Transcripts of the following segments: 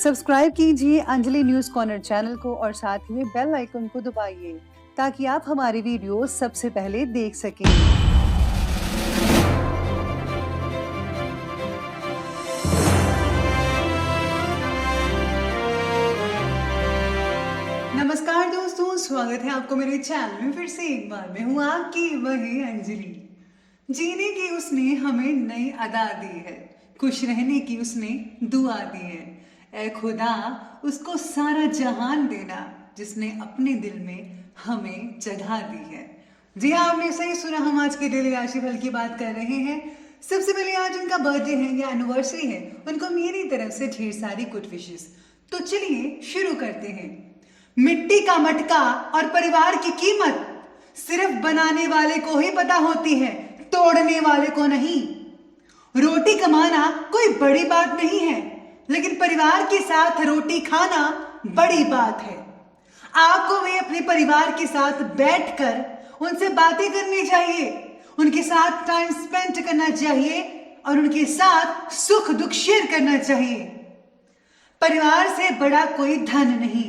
Subscribe कीजिए Anjali news corner channel को और साथ ही में बेल आइकन को दबाइए ताकि आप हमारी वीडियो सबसे पहले देख सकें। नमस्कार दोस्तों, स्वागत है आपको मेरे चैनल में फिर से एक बार। मैं हूँ आपकी वही अंजलि। जीने की उसने हमें नई अदा दी है, खुश रहने की उसने दुआ दी है। ऐ खुदा उसको सारा जहान देना जिसने अपने दिल में हमें जगह दी है। जी हाँ, आपने सही सुना, हम आज के डेली राशिफल की बात कर रहे हैं। सबसे पहले आज उनका बर्थडे है या एनिवर्सरी है, उनको मेरी तरफ से ढेर सारी गुड विशेस। तो चलिए शुरू करते हैं। मिट्टी का मटका और परिवार की कीमत सिर्फ बनाने वाले को ही पता होती है, तोड़ने वाले को नहीं। रोटी कमाना कोई बड़ी बात नहीं है, लेकिन परिवार के साथ रोटी खाना बड़ी बात है। आपको भी अपने परिवार के साथ बैठकर उनसे बातें करनी चाहिए, उनके साथ टाइम स्पेंड करना चाहिए और उनके साथ सुख दुख शेयर करना चाहिए। परिवार से बड़ा कोई धन नहीं,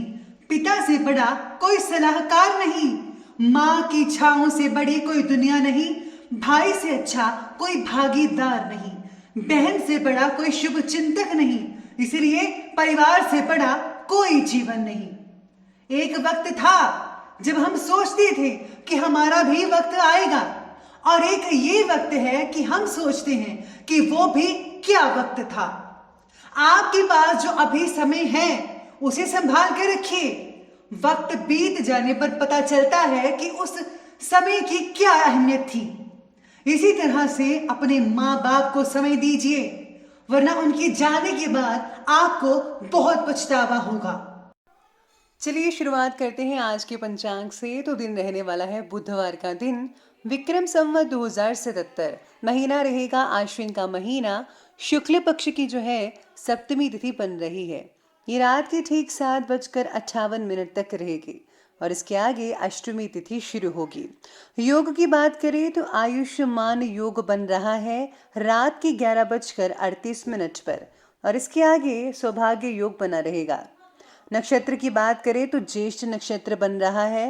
पिता से बड़ा कोई सलाहकार नहीं, माँ की छाओं से बड़ी कोई दुनिया नहीं, भाई से अच्छा कोई भागीदार नहीं, बहन से बड़ा कोई शुभ चिंतक नहीं, इसलिए परिवार से बड़ा कोई जीवन नहीं। एक वक्त था जब हम सोचते थे कि हमारा भी वक्त आएगा, और एक ये वक्त है कि हम सोचते हैं कि वो भी क्या वक्त था। आपके पास जो अभी समय है उसे संभाल कर रखिए। वक्त बीत जाने पर पता चलता है कि उस समय की क्या अहमियत थी। इसी तरह से अपने माँ बाप को समय दीजिए, वरना उनके जाने के बाद आपको बहुत पछतावा होगा। चलिए शुरुआत करते हैं आज के पंचांग से। तो दिन रहने वाला है बुधवार का दिन, विक्रम संवत 2077, महीना रहेगा आश्विन का महीना, शुक्ल पक्ष की जो है सप्तमी तिथि बन रही है। ये रात के ठीक 7:58 तक रहेगी और इसके आगे अष्टमी तिथि शुरू होगी। योग की बात करें तो आयुष्मान योग बन रहा है रात के 11:38 पर और इसके आगे सौभाग्य योग बना रहेगा। नक्षत्र की बात करें तो ज्येष्ठ नक्षत्र बन रहा है,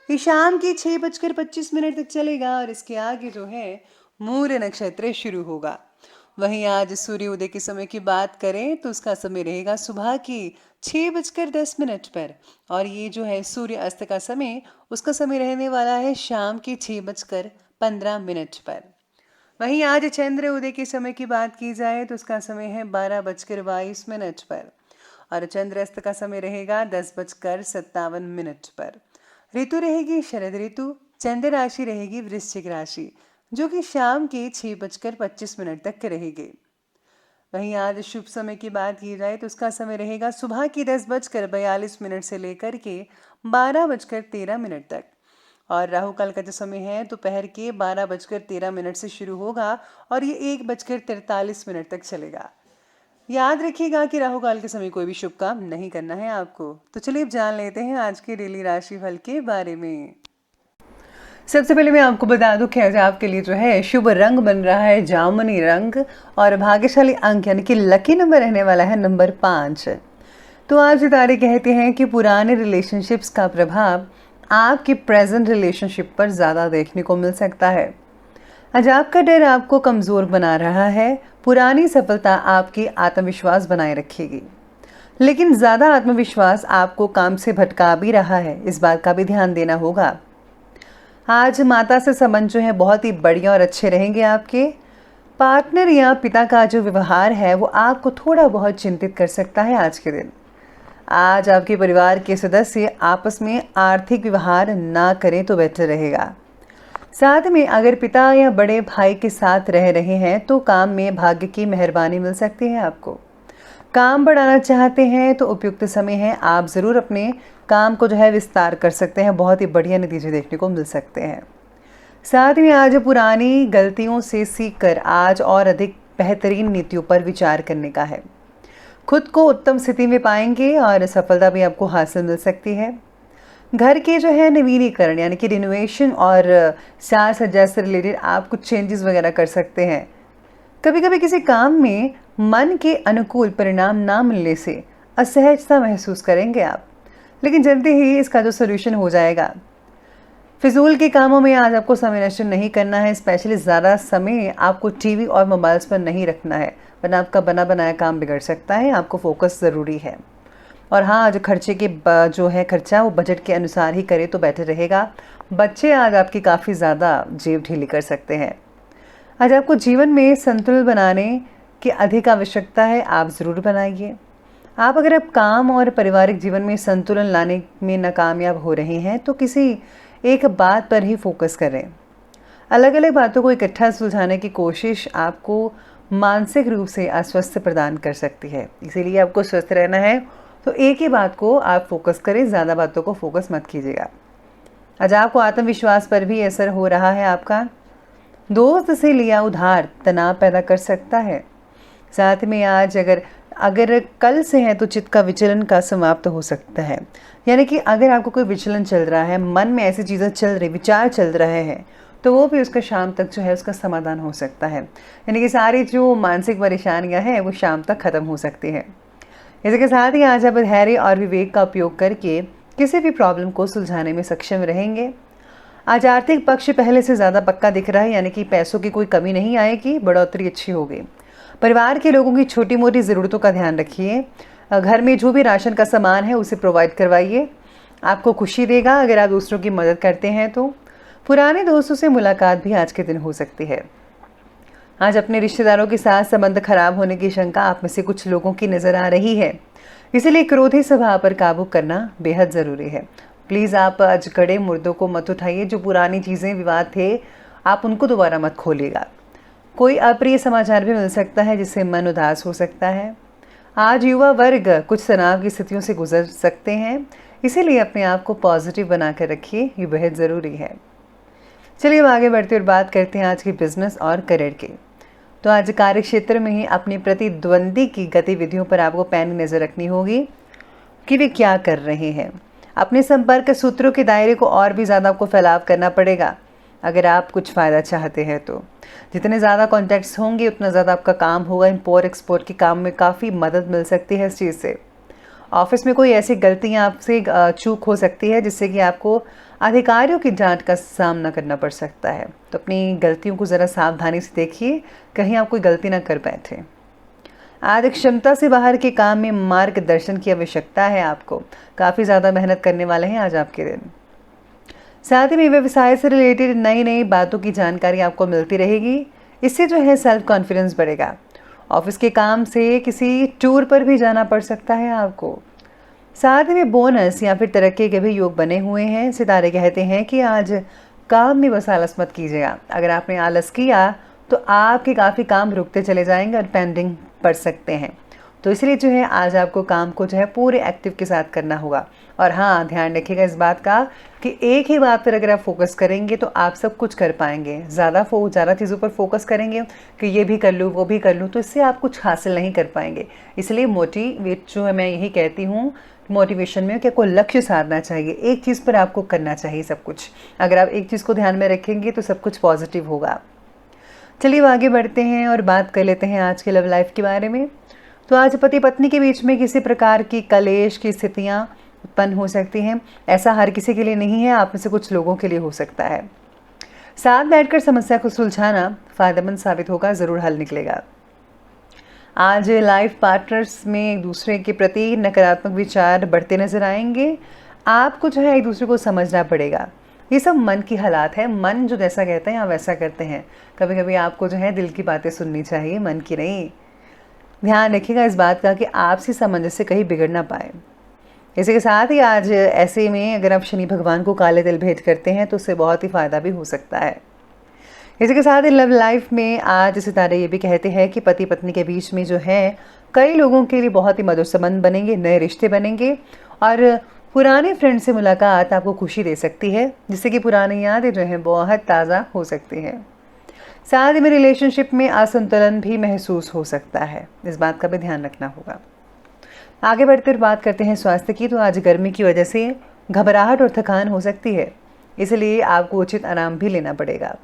ये शाम के 6:25 तक चलेगा और इसके आगे जो है मूल नक्षत्र शुरू होगा। वहीं आज सूर्य उदय के समय की बात करें तो उसका समय रहेगा सुबह की 6:10 पर और ये जो है सूर्य अस्त का समय, उसका समय रहने वाला है शाम के 6:15 पर। वहीं आज चंद्र उदय के समय की बात की जाए तो उसका समय है 12:22 पर और चंद्र अस्त का समय रहेगा 10:57 पर। ऋतु रहेगी शरद ऋतु, चंद्र राशि रहेगी वृश्चिक राशि, जो कि शाम के 6:25 तक रहेगी। वहीं आज शुभ समय की बात की जाए तो उसका समय रहेगा सुबह की 10:42 से लेकर के 12:13 तक और राहु काल का जो समय है दोपहर के 12:13 से शुरू होगा और ये 1:43 तक चलेगा। याद रखिएगा कि राहु काल के समय कोई भी शुभ काम नहीं करना है आपको। तो चलिए अब जान लेते हैं आज के डेली राशिफल के बारे में। सबसे पहले मैं आपको बता दूं कि आज आपके लिए जो है शुभ रंग बन रहा है जामुनी रंग और भाग्यशाली अंक यानी कि लकी नंबर रहने वाला है नंबर 5। तो आज तारे कहते हैं कि पुराने रिलेशनशिप्स का प्रभाव आपके प्रेजेंट रिलेशनशिप पर ज़्यादा देखने को मिल सकता है। आज आपका डर आपको कमज़ोर बना रहा है, पुरानी सफलता आपकी आत्मविश्वास बनाए रखेगी, लेकिन ज़्यादा आत्मविश्वास आपको काम से भटका भी रहा है, इस बात का भी ध्यान देना होगा। आज माता से संबंध जो है बहुत ही बढ़िया और अच्छे रहेंगे। आपके पार्टनर या पिता का जो व्यवहार है वो आपको थोड़ा बहुत चिंतित कर सकता है आज के दिन। आज आपके परिवार के सदस्य आपस में आर्थिक व्यवहार ना करें तो बेहतर रहेगा। साथ में अगर पिता या बड़े भाई के साथ रह रहे हैं तो काम में भाग्य की मेहरबानी मिल सकती है। आपको काम बढ़ाना चाहते हैं तो उपयुक्त समय है, आप ज़रूर अपने काम को जो है विस्तार कर सकते हैं, बहुत ही बढ़िया नतीजे देखने को मिल सकते हैं। साथ में आज पुरानी गलतियों से सीखकर आज और अधिक बेहतरीन नीतियों पर विचार करने का है। खुद को उत्तम स्थिति में पाएंगे और सफलता भी आपको हासिल मिल सकती है। घर के जो है नवीनीकरण यानी कि रिनोवेशन और साज सज्जा से रिलेटेड आप कुछ चेंजेस वगैरह कर सकते हैं। कभी कभी किसी काम में मन के अनुकूल परिणाम ना मिलने से असहजता महसूस करेंगे आप, लेकिन जल्दी ही इसका जो सोल्यूशन हो जाएगा। फिजूल के कामों में आज आपको समय नष्ट नहीं करना है, स्पेशली ज़्यादा समय आपको टीवी और मोबाइल्स पर नहीं रखना है, वरना आपका बना बनाया काम बिगड़ सकता है। आपको फोकस ज़रूरी है। और हाँ, जो खर्चे के जो है खर्चा वो बजट के अनुसार ही करे तो बेटर रहेगा। बच्चे आज आपकी काफ़ी ज़्यादा जेब ढीली कर सकते हैं। आज आपको जीवन में संतुलन बनाने की अधिक आवश्यकता है, आप ज़रूर बनाइए। अगर आप काम और पारिवारिक जीवन में संतुलन लाने में नाकामयाब हो रहे हैं तो किसी एक बात पर ही फोकस करें। अलग अलग बातों को इकट्ठा सुलझाने की कोशिश आपको मानसिक रूप से अस्वस्थ प्रदान कर सकती है। इसीलिए आपको स्वस्थ रहना है तो एक ही बात को आप फोकस करें, ज़्यादा बातों को फोकस मत कीजिएगा। आज आपको आत्मविश्वास पर भी असर हो रहा है। आपका दोस्त से लिया उधार तनाव पैदा कर सकता है। साथ में आज अगर कल से है तो चित्त का विचलन का समाप्त हो सकता है। यानी कि अगर आपको कोई विचलन चल रहा है, मन में ऐसी चीज़ें चल रही, विचार चल रहे हैं, तो वो भी उसका शाम तक जो है उसका समाधान हो सकता है। यानी कि सारी जो मानसिक परेशानियां हैं वो शाम तक ख़त्म हो सकती हैं। इसके साथ ही आज आप धैर्य और विवेक का उपयोग करके किसी भी प्रॉब्लम को सुलझाने में सक्षम रहेंगे। आज आर्थिक पक्ष पहले से ज़्यादा पक्का दिख रहा है, यानी कि पैसों की कोई कमी नहीं आएगी, बढ़ोतरी अच्छी होगी। परिवार के लोगों की छोटी मोटी ज़रूरतों का ध्यान रखिए। घर में जो भी राशन का सामान है उसे प्रोवाइड करवाइए, आपको खुशी देगा अगर आप दूसरों की मदद करते हैं तो। पुराने दोस्तों से मुलाकात भी आज के दिन हो सकती है। आज अपने रिश्तेदारों के साथ संबंध खराब होने की शंका आप में से कुछ लोगों की नज़र आ रही है, इसलिए क्रोधी स्वभाव पर काबू करना बेहद ज़रूरी है। प्लीज़ आप आज कड़े मुर्दों को मत उठाइए। जो पुरानी चीज़ें विवाद थे आप उनको दोबारा मत खोलिएगा। कोई अप्रिय समाचार भी मिल सकता है जिससे मन उदास हो सकता है। आज युवा वर्ग कुछ तनाव की स्थितियों से गुजर सकते हैं, इसीलिए अपने आप को पॉजिटिव बनाकर रखिए, ये बेहद ज़रूरी है। चलिए अब आगे बढ़ते और बात करते हैं आज की बिजनेस और करियर की। तो आज कार्य क्षेत्र में ही अपनी प्रतिद्वंदी की गतिविधियों पर आपको पैनी नज़र रखनी होगी कि वे क्या कर रहे हैं। अपने संपर्क सूत्रों के दायरे को और भी ज़्यादा आपको फैलाव करना पड़ेगा अगर आप कुछ फ़ायदा चाहते हैं तो। जितने ज़्यादा कॉन्टैक्ट्स होंगे उतना ज़्यादा आपका काम होगा। इम्पोर्ट एक्सपोर्ट के काम में काफ़ी मदद मिल सकती है इस चीज़ से। ऑफिस में कोई ऐसी गलतियाँ आपसे चूक हो सकती है जिससे कि आपको अधिकारियों की डांट का सामना करना पड़ सकता है, तो अपनी गलतियों को ज़रा सावधानी से देखिए, कहीं आप कोई गलती ना कर बैठे। आज क्षमता से बाहर के काम में मार्गदर्शन की आवश्यकता है। आपको काफ़ी ज़्यादा मेहनत करने वाले हैं आज आपके दिन। साथ ही में व्यवसाय से रिलेटेड नई नई बातों की जानकारी आपको मिलती रहेगी, इससे जो है सेल्फ कॉन्फिडेंस बढ़ेगा। ऑफिस के काम से किसी टूर पर भी जाना पड़ सकता है आपको। साथ ही में बोनस या फिर तरक्की के भी योग बने हुए हैं। सितारे कहते हैं कि आज काम में बस आलस मत कीजिएगा। अगर आपने आलस किया तो आपके काफ़ी काम रुकते चले जाएंगे और पेंडिंग पड़ सकते हैं। तो इसलिए जो है आज आपको काम को जो है पूरे एक्टिव के साथ करना होगा। और हाँ, ध्यान रखिएगा इस बात का कि एक ही बात पर अगर आप फोकस करेंगे तो आप सब कुछ कर पाएंगे। ज़्यादा चीज़ों पर फोकस करेंगे कि ये भी कर लूँ वो भी कर लूँ, तो इससे आप कुछ हासिल नहीं कर पाएंगे। इसलिए मोटिवेट जो है, मैं यही कहती हूँ मोटिवेशन में कि आपको लक्ष्य साधना चाहिए, एक चीज़ पर आपको करना चाहिए सब कुछ। अगर आप एक चीज़ को ध्यान में रखेंगे तो सब कुछ पॉजिटिव होगा। चलिए आगे बढ़ते हैं और बात कर लेते हैं आज के लव लाइफ के बारे में। तो आज पति पत्नी के बीच में किसी प्रकार की कलेश की स्थितियाँ उत्पन्न हो सकती हैं। ऐसा हर किसी के लिए नहीं है, आप में से कुछ लोगों के लिए हो सकता है। साथ बैठकर समस्या को सुलझाना फ़ायदेमंद साबित होगा, ज़रूर हल निकलेगा। आज लाइफ पार्टनर्स में एक दूसरे के प्रति नकारात्मक विचार बढ़ते नजर आएंगे। आपको जो है एक दूसरे को समझना पड़ेगा। ये सब मन की हालात है, मन जो जैसा कहते हैं आप वैसा करते हैं। कभी कभी आपको जो है दिल की बातें सुननी चाहिए, मन की नहीं। ध्यान रखिएगा इस बात का कि आपसी सामंजस्य कहीं बिगड़ ना पाए। इसी के साथ ही आज ऐसे में अगर आप शनि भगवान को काले तिल भेंट करते हैं तो उससे बहुत ही फ़ायदा भी हो सकता है। इसी के साथ ही लव लाइफ में आज सितारे ये भी कहते हैं कि पति पत्नी के बीच में जो है कई लोगों के लिए बहुत ही मधुर संबंध बनेंगे, नए रिश्ते बनेंगे और पुराने फ्रेंड से मुलाकात आपको खुशी दे सकती है, जिससे कि पुरानी यादें जो हैं बहुत ताज़ा हो सकती हैं। साथ ही में रिलेशनशिप में असंतुलन भी महसूस हो सकता है, इस बात का भी ध्यान रखना होगा। आगे बढ़कर बात करते हैं स्वास्थ्य की। तो आज गर्मी की वजह से घबराहट और थकान हो सकती है, इसलिए आपको उचित आराम भी लेना पड़ेगा।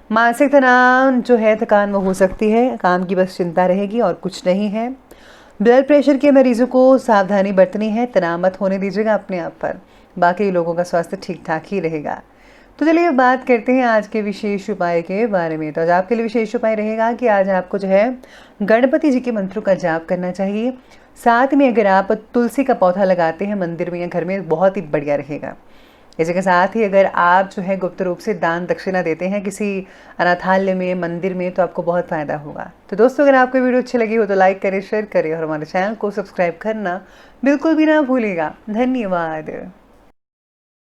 मानसिक तनाव जो है, थकान वो हो सकती है, काम की बस चिंता रहेगी और कुछ नहीं है। ब्लड प्रेशर के मरीजों को सावधानी बरतनी है, तनाव मत होने दीजिएगा अपने आप पर, बाकी लोगों का स्वास्थ्य ठीक ठाक ही रहेगा। तो चलिए बात करते हैं आज के विशेष उपाय के बारे में। तो आज आपके लिए विशेष उपाय रहेगा कि आज आपको जो है गणपति जी के मंत्रों का जाप करना चाहिए। साथ में अगर आप तुलसी का पौधा लगाते हैं मंदिर में या घर में, बहुत ही बढ़िया रहेगा। इसी के साथ ही अगर आप जो है गुप्त रूप से दान दक्षिणा देते हैं किसी अनाथालय में, मंदिर में, तो आपको बहुत फ़ायदा होगा। तो दोस्तों, अगर आपको वीडियो अच्छी लगी हो तो लाइक करें, शेयर करें और हमारे चैनल को सब्सक्राइब करना बिल्कुल भी ना भूलिएगा। धन्यवाद।